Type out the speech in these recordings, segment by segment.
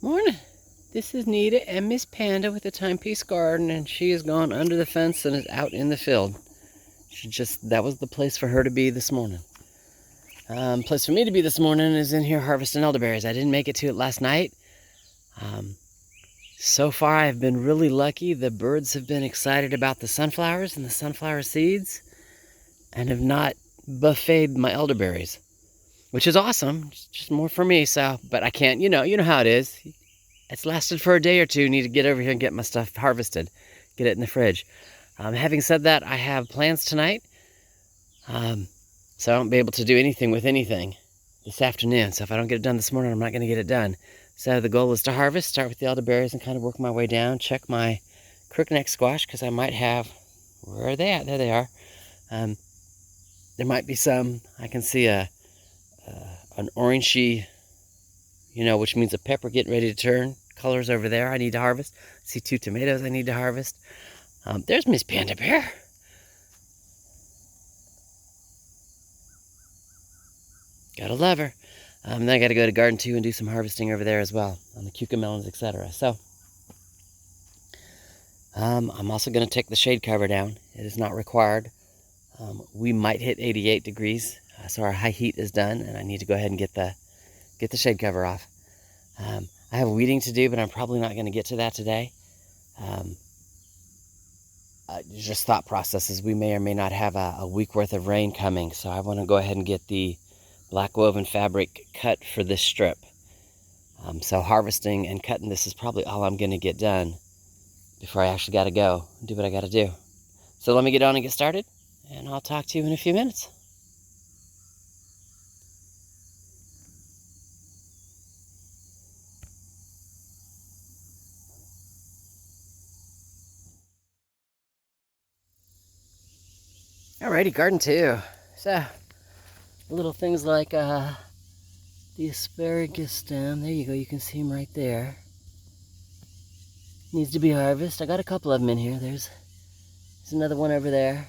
Morning. This is Nita and Miss Panda with the Timepiece Garden, and she has gone under the fence and is out in the field. That was the place for her to be this morning. Place for me to be this morning is in here harvesting elderberries. I didn't make it to it last night. So far I've been really lucky. The birds have been excited about the sunflowers and the sunflower seeds and have not buffeted my elderberries, which is awesome. It's just more for me, but I can't, you know how it is. It's lasted for a day or two. Need to get over here and get my stuff harvested, get it in the fridge. Having said that, I have plans tonight, so I won't be able to do anything with anything this afternoon. So if I don't get it done this morning, I'm not going to get it done. So the goal is to harvest, start with the elderberries and kind of work my way down, check my crookneck squash, because I might have, where are they at? There they are. There might be some, I can see an orangey, which means a pepper getting ready to turn. Colors over there I need to harvest. See 2 tomatoes I need to harvest. There's Miss Panda Bear. Gotta love her. Then I gotta go to garden 2 and do some harvesting over there as well on the cucamelons, etc. So I'm also gonna take the shade cover down. It is not required. We might hit 88 degrees, so our high heat is done, and I need to go ahead and get the shade cover off. I have weeding to do, but I'm probably not going to get to that today. Just thought processes. We may or may not have a week worth of rain coming, so I want to go ahead and get the black woven fabric cut for this strip. So harvesting and cutting this is probably all I'm going to get done before I actually got to go and do what I got to do. So let me get on and get started, and I'll talk to you in a few minutes. Alrighty, garden 2. So, little things like the asparagus stem. There you go, you can see them right there. Needs to be harvested. I got a couple of them in here. There's another one over there.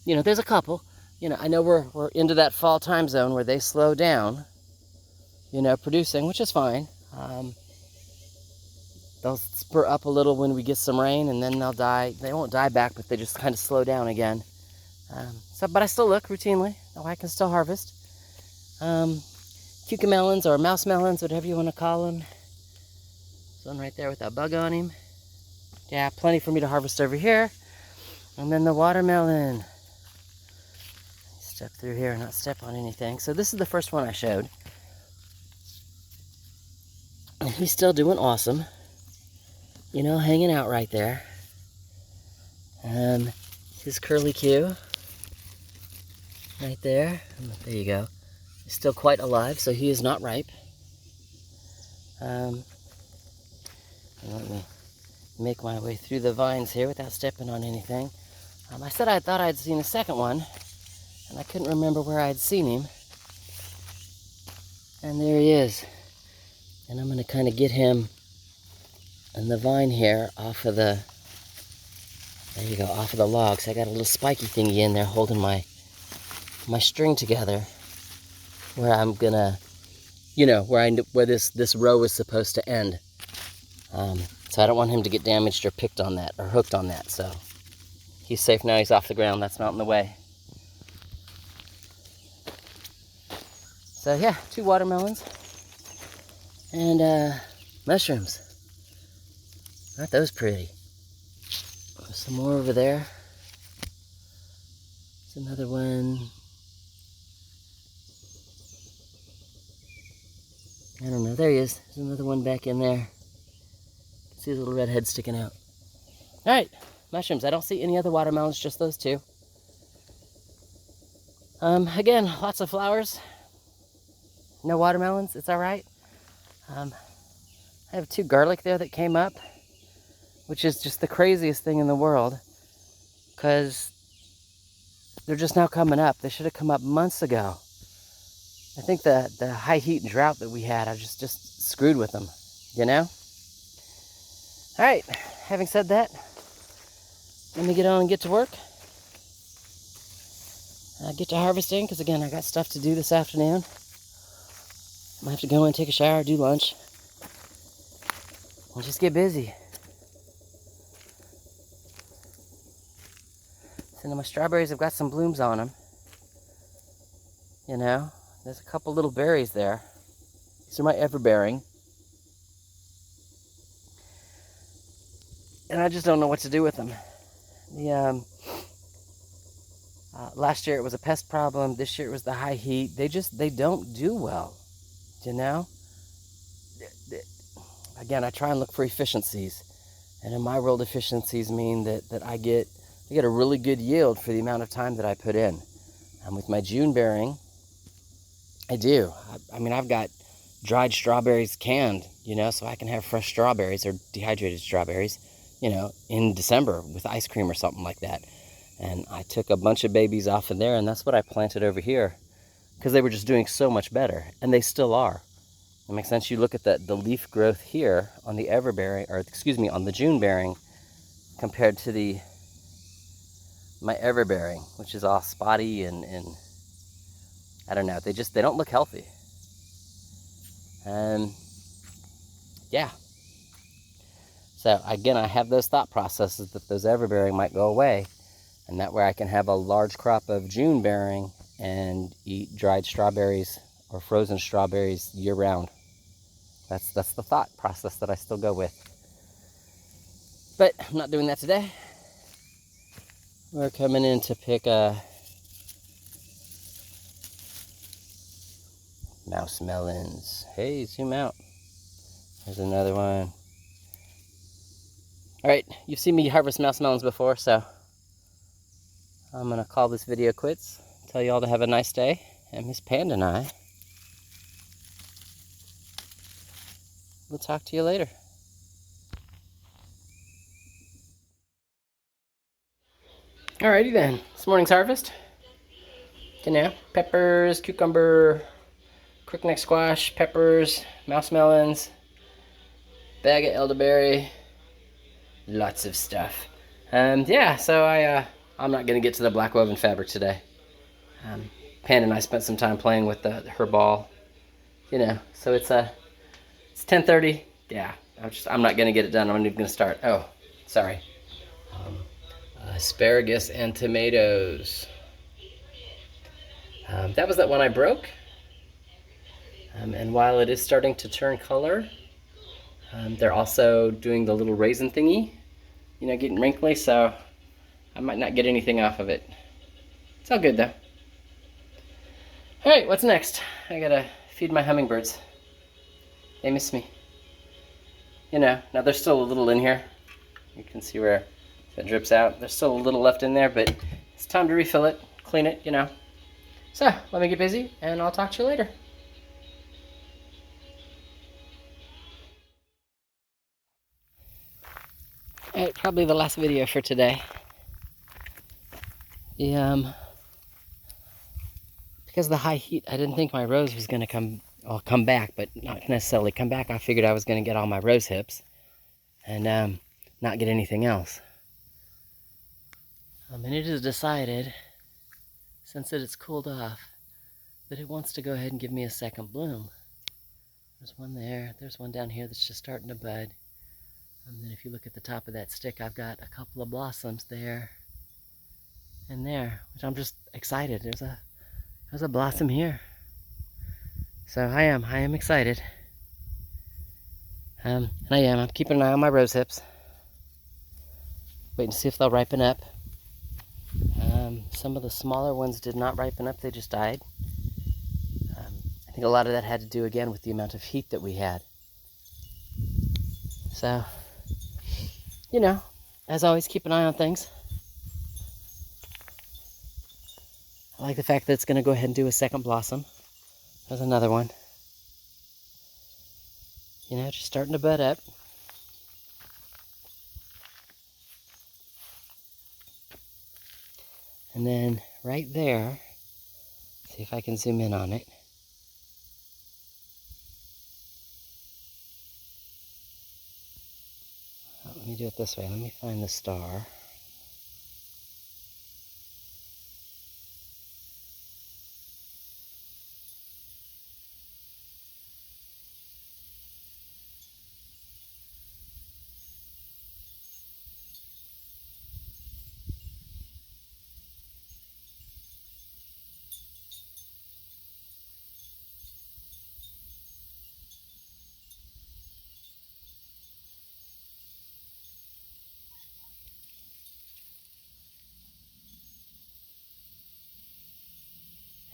There's a couple. I know we're into that fall time zone where they slow down, producing, which is fine. They'll spur up a little when we get some rain, and then they'll die. They won't die back, but they just kind of slow down again. But I still look routinely. I can still harvest. Cucamelons or mouse melons, whatever you want to call them. There's one right there with that bug on him. Yeah, plenty for me to harvest over here. And then the watermelon. Step through here and not step on anything. So this is the first one I showed. And he's still doing awesome. Hanging out right there. His curly Q. Right there. There you go. He's still quite alive, so he is not ripe. Let me make my way through the vines here without stepping on anything. I said I thought I'd seen a second one, and I couldn't remember where I'd seen him. And there he is. And I'm going to kind of get him and the vine here off of the, there you go, off of the logs. I got a little spiky thingy in there holding my string together, where I'm gonna, where this row is supposed to end. So I don't want him to get damaged or picked on that or hooked on that. So he's safe now. He's off the ground. That's not in the way. So yeah, 2 watermelons and mushrooms. Aren't those pretty? There's some more over there. There's another one. I don't know. There he is. There's another one back in there. See his little red head sticking out. All right, mushrooms. I don't see any other watermelons, just those 2. Again, lots of flowers. No watermelons. It's all right. I have 2 garlic there that came up, which is just the craziest thing in the world, because they're just now coming up. They should have come up months ago. I think the high heat and drought that we had, I just screwed with them, All right, having said that, let me get on and get to work. Get to harvesting, because again, I got stuff to do this afternoon. I have to go and take a shower, do lunch. and just get busy. So now my strawberries have got some blooms on them. You know, there's a couple little berries there. These are my everbearing. And I just don't know what to do with them. Last year it was a pest problem. This year it was the high heat. They don't do well, you know? Again, I try and look for efficiencies. And in my world, efficiencies mean that I get a really good yield for the amount of time that I put in. With my June bearing, I do. I mean, I've got dried strawberries canned, you know, so I can have fresh strawberries or dehydrated strawberries, you know, in December with ice cream or something like that. And I took a bunch of babies off of there, and that's what I planted over here because they were just doing so much better, and they still are. It makes sense. You look at the leaf growth here on the everbearing, or excuse me, on the June bearing compared to my everbearing, which is all spotty and I don't know. They don't look healthy. Yeah. So again, I have those thought processes that those everbearing might go away. And that way I can have a large crop of June bearing and eat dried strawberries or frozen strawberries year round. That's the thought process that I still go with. But I'm not doing that today. We're coming in to pick mouse melons. Hey, zoom out. There's another one. All right, you've seen me harvest mouse melons before, so I'm gonna call this video quits. Tell you all to have a nice day, and Miss Panda and I will talk to you later. Alrighty then, this morning's harvest. You know, peppers, cucumber, crookneck squash, peppers, mouse melons, bag of elderberry, lots of stuff. Yeah, so I'm not gonna get to the black woven fabric today. Panda and I spent some time playing with her ball. You know, so it's 10:30. Yeah, I'm not gonna get it done. I'm not even gonna start. Oh, sorry. Asparagus and tomatoes. That was that one I broke. And while it is starting to turn color, they're also doing the little raisin thingy, you know, getting wrinkly, so I might not get anything off of it. It's all good though. All right, what's next? I gotta feed my hummingbirds. They miss me. You know, now there's still a little in here. You can see where that drips out. There's still a little left in there, but it's time to refill it, clean it, you know. So, let me get busy, and I'll talk to you later. All right, probably the last video for today. Because of the high heat, I didn't think my rose was going to come back, but not necessarily come back. I figured I was going to get all my rose hips and not get anything else. And it has decided, since it's cooled off, that it wants to go ahead and give me a second bloom. There's one there. There's one down here that's just starting to bud. And then if you look at the top of that stick, I've got a couple of blossoms there and there, which I'm just excited. There's a blossom here. So I am excited. And I'm keeping an eye on my rose hips. Waiting to see if they'll ripen up. Some of the smaller ones did not ripen up, they just died. I think a lot of that had to do again with the amount of heat that we had. So, you know, as always, keep an eye on things. I like the fact that it's going to go ahead and do a second blossom. There's another one. You know, just starting to bud up. And then right there, see if I can zoom in on it. Oh, let me do it this way. Let me find the star.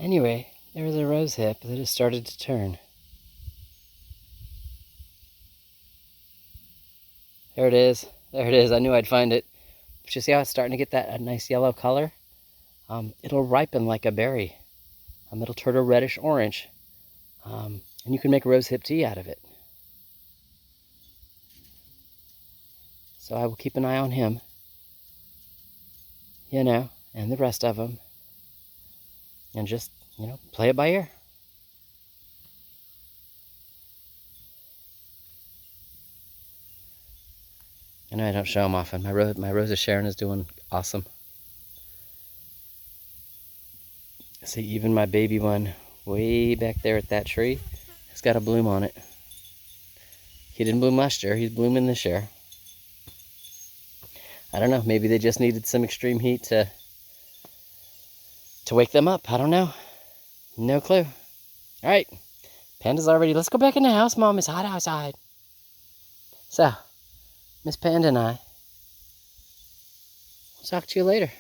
Anyway, there was a rose hip that has started to turn. There it is. There it is. I knew I'd find it. But you see how it's starting to get that nice yellow color? It'll ripen like a berry. It'll turn a reddish orange. And you can make rose hip tea out of it. So I will keep an eye on him, you know, and the rest of them. And just, you know, play it by ear. I know I don't show them often. My Rose of Sharon is doing awesome. See, even my baby one way back there at that tree has got a bloom on it. He didn't bloom last year. He's blooming this year. I don't know. Maybe they just needed some extreme heat to wake them up. I don't know. No clue. All right. Panda's already. Let's go back in the house, Mom. It's hot outside. So, Miss Panda and I will talk to you later.